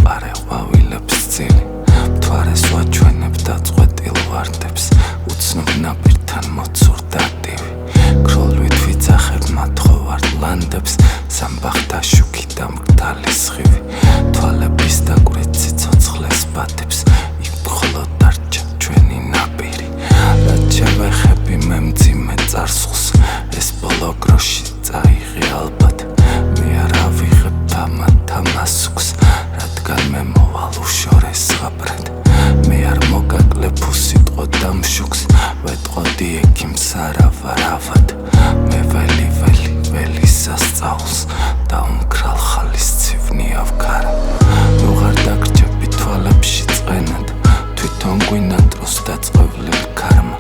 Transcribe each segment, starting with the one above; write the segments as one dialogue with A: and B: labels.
A: მყარე ყვავილებს წილი მთვარეს ვაჩვენებ დაწყვეტილ ვარდებს უცნობ ნაპირთან მოცურდა ტივი ქროლვით ვიძახებ მათხოვარ ლანდებს სამბახთა შუქი და მგდალი სხივი თვალების დაკვრის ციცოცხლეს ბათებს იქ მხოლოდ დარჩა ჩვენი ნაპირი რაც შევეხები მე მძიმე წარსულს ეს ბოლო გროში წაიღე ალბათ მე არ ავიღებ თამათ ამასუქს რადგან მე მოვალ უშორეს ზღაპრად მე არ მოგაკლებ უსიტყო დამშუქს ვეტყოდი ექიმს არავარავად მე ველი სასწაულს და უმკრალ ხალის ცივნი ავქარა ნუ ღარ დაგრჩები თვალებში წყენად თვითონ გვინატროს დაწყევლილ ქარმა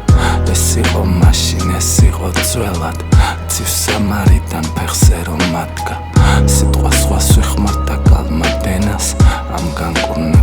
A: ეს იყო მაშინ ეს იყო ძველად ცივ სამარიდან ფეხზე რომ ადგა სიტყვა სხვას ვიხმართ და კალმად ენას ამ განკურნ